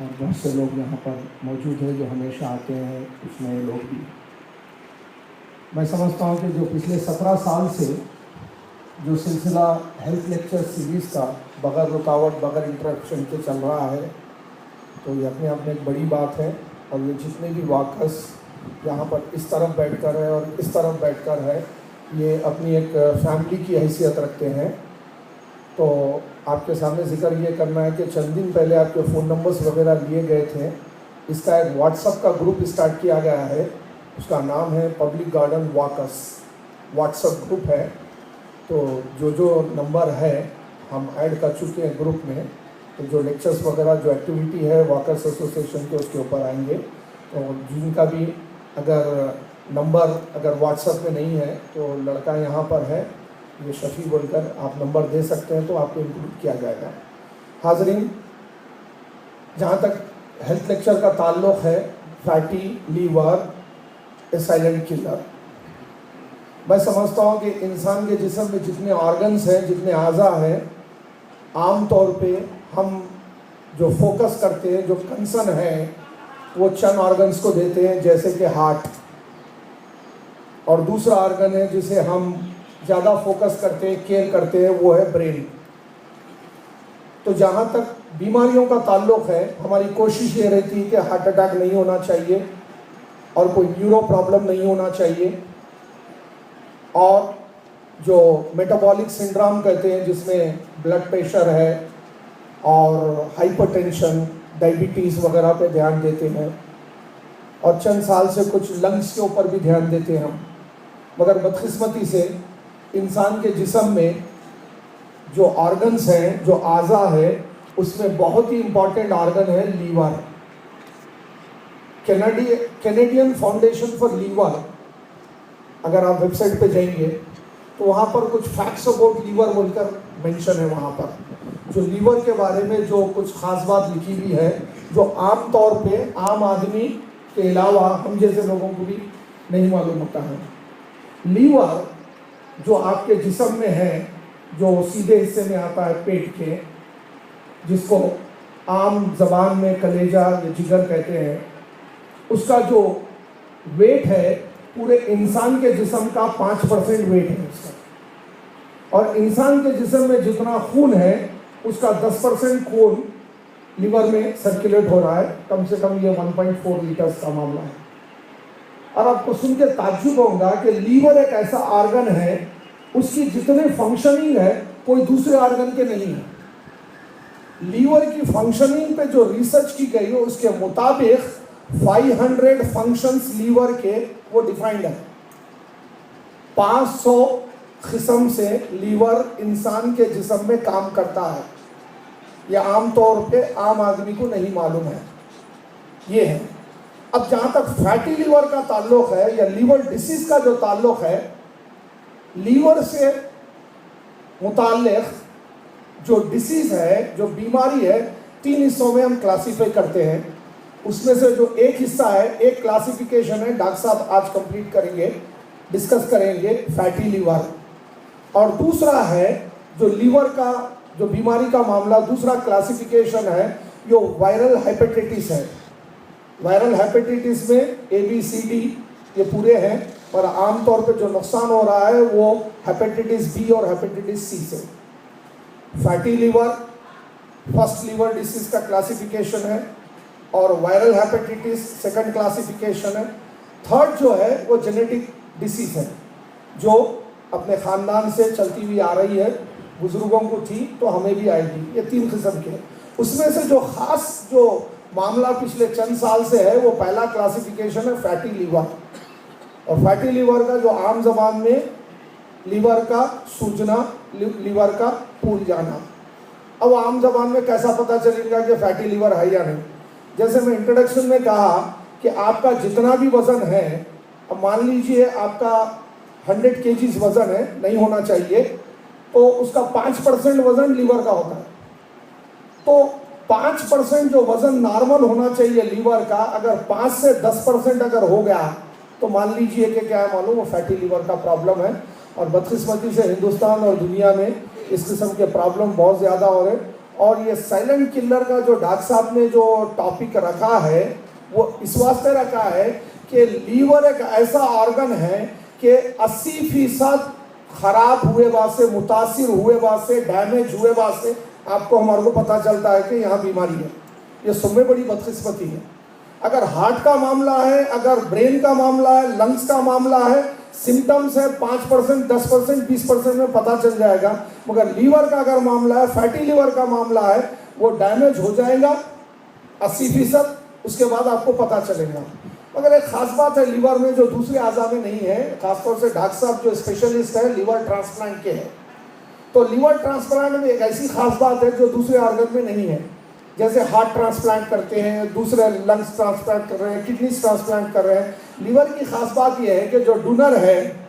और बहुत से लोग यहाँ पर मौजूद हैं जो हमेशा आते हैं, कुछ नए लोग भी। मैं समझता हूँ कि जो पिछले 17 साल से जो सिलसिला हेल्थ लेक्चर सीरीज़ का बगैर रुकावट बगैर इंटरप्शन के चल रहा है, तो ये अपने आप में एक बड़ी बात है। और ये जितने भी वाकस यहाँ पर इस तरफ बैठकर है और इस तरफ बैठकर है, ये अपनी एक फैमिली की हैसियत रखते हैं। तो आपके सामने जिक्र ये करना है कि चंद दिन पहले आपके फ़ोन नंबर्स वगैरह लिए गए थे। इसका एक व्हाट्सअप का ग्रुप स्टार्ट किया गया है, उसका नाम है public garden Vakas, WhatsApp group है। तो जो नंबर है हम ऐड कर चुके हैं ग्रुप में, तो जो लेक्चर्स वगैरह जो एक्टिविटी है वाकस एसोसिएशन के उसके ऊपर आएंगे। तो जिनका भी अगर नंबर अगर व्हाट्सएप में नहीं है तो लड़का यहाँ पर है, ये शफ़ी बोलकर आप नंबर दे सकते हैं तो आपको इंक्लूड किया जाएगा। हाज़रीन, जहाँ तक हेल्थ लेक्चर का ताल्लुक़ है, फैटी लीवर ए साइलेंट किलर। मैं समझता हूँ कि इंसान के जिस्म में जितने ऑर्गन्स हैं, जितने आज़ा हैं, आम तौर पे हम जो फोकस करते हैं, जो कंसर्न है, वो चंद ऑर्गन्स को देते हैं, जैसे कि हार्ट। और दूसरा ऑर्गन है जिसे हम ज़्यादा फोकस करते हैं, केयर करते हैं, वो है ब्रेन। तो जहाँ तक बीमारियों का ताल्लुक़ है, हमारी कोशिश ये रहती है कि हार्ट अटैक नहीं होना चाहिए और कोई न्यूरो प्रॉब्लम नहीं होना चाहिए, और जो मेटाबॉलिक सिंड्रोम कहते हैं जिसमें ब्लड प्रेशर है और हाइपरटेंशन, डायबिटीज़ वगैरह पे ध्यान देते हैं, और चंद साल से कुछ लंग्स के ऊपर भी ध्यान देते हैं हम। मगर बदकिस्मती से इंसान के जिस्म में जो ऑर्गन्स हैं, जो आज़ा है, उसमें बहुत ही इम्पॉर्टेंट ऑर्गन है liver. Canadian foundation for liver, अगर आप वेबसाइट पे जाएंगे तो वहाँ पर कुछ फैक्ट्स अबाउट लीवर बोलकर मेंशन है। वहाँ पर जो लीवर के बारे में जो कुछ ख़ास बात लिखी हुई है, जो आम तौर पे आम आदमी के अलावा हम जैसे लोगों को भी नहीं मालूम होता है। लीवर जो आपके जिस्म में है, जो सीधे हिस्से में आता है पेट के, जिसको आम जबान में कलेजा या जिगर कहते हैं, उसका जो वेट है पूरे इंसान के जिस्म का 5% वेट है उसका। और इंसान के जिस्म में जितना खून है उसका 10% खून लीवर में सर्कुलेट हो रहा है। कम से कम ये 1.4 लीटर्स का मामला है। और आपको सुन के ताज्जुब होगा कि लीवर एक ऐसा ऑर्गन है, उसकी जितने फंक्शनिंग है कोई दूसरे ऑर्गन के नहीं है। लीवर की फंक्शनिंग पे जो रिसर्च की गई है उसके मुताबिक 500 फंक्शंस लीवर के वो डिफाइंड है। 500 किस्म से लीवर इंसान के जिस्म में काम करता है। यह आम तौर पे आम आदमी को नहीं मालूम है। ये है। अब जहाँ तक फैटी लीवर का ताल्लुक़ है या लीवर डिसीज़ का जो ताल्लुक़ है, लीवर से मुताल्लिक़ जो डिसीज़ है, जो बीमारी है, 3 हिस्सों में हम क्लासीफाई करते हैं। उसमें से जो एक हिस्सा है, एक क्लासिफिकेशन है, डॉक्टर साहब आज कंप्लीट करेंगे, डिस्कस करेंगे, फैटी लीवर। और दूसरा है जो लीवर का जो बीमारी का मामला, दूसरा क्लासिफिकेशन है जो वायरल हेपेटाइटिस है। वायरल हेपेटाइटिस में ABCD ये पूरे हैं, और आमतौर पे जो नुकसान हो रहा है वो हेपेटाइटिस B और हेपेटाइटिस C से। Fatty liver first liver disease का क्लासिफिकेशन है, और वायरल हेपेटाइटिस सेकंड क्लासिफिकेशन है। थर्ड जो है वो जेनेटिक डिसीज है, जो अपने ख़ानदान से चलती हुई आ रही है, बुज़ुर्गों को थी तो हमें भी आएगी। ये 3 किस्म के। उसमें से जो ख़ास जो मामला पिछले चंद साल से है वो पहला क्लासिफिकेशन है फैटी लीवर। और फैटी लीवर का जो आम ज़बान में लीवर का सूजना, लीवर का फूल जाना। अब आम ज़बान में कैसा पता चलेगा कि फैटी लीवर है या नहीं? जैसे मैं इंट्रोडक्शन में कहा कि आपका जितना भी वज़न है, अब मान लीजिए आपका 100 kg वज़न है, नहीं होना चाहिए, तो उसका 5% वज़न लीवर का होता है। तो 5% जो वज़न नॉर्मल होना चाहिए लीवर का, अगर 5 से 10% अगर हो गया तो मान लीजिए कि क्या है मालूम, वो फैटी लीवर का प्रॉब्लम है। और बदकिस्मती से हिंदुस्तान और दुनिया में इस किस्म के प्रॉब्लम बहुत ज़्यादा हो रहे हैं। और ये साइलेंट किलर का जो डॉक्टर साहब ने जो टॉपिक रखा है वो इस वास्ते रखा है कि लीवर एक ऐसा ऑर्गन है कि 80% खराब हुए वास्ते, मुतासिर हुए वास्ते, डैमेज हुए वास्ते आपको हमारे को पता चलता है कि यहाँ बीमारी है। ये सब में बड़ी बदकिस्मती है। अगर हार्ट का मामला है, अगर ब्रेन का मामला है, लंग्स का मामला है, सिम्टम्स है 5%, 10%, 20% में पता चल जाएगा। मगर लीवर का अगर मामला है, फैटी लीवर का मामला है, वो डैमेज हो जाएगा 80%, उसके बाद आपको पता चलेगा। मगर एक खास बात है लीवर में जो दूसरे अज़ा में नहीं है, खासतौर से डॉक्टर साहब जो स्पेशलिस्ट है लीवर ट्रांसप्लांट के हैं, तो लीवर ट्रांसप्लांट में एक ऐसी खास बात है जो दूसरे ऑर्गन में नहीं है। जैसे हार्ट ट्रांसप्लांट करते हैं, दूसरे लंग्स ट्रांसप्लांट कर रहे हैं, किडनी ट्रांसप्लांट कर रहे हैं, लीवर की खास बात यह है कि जो डोनर है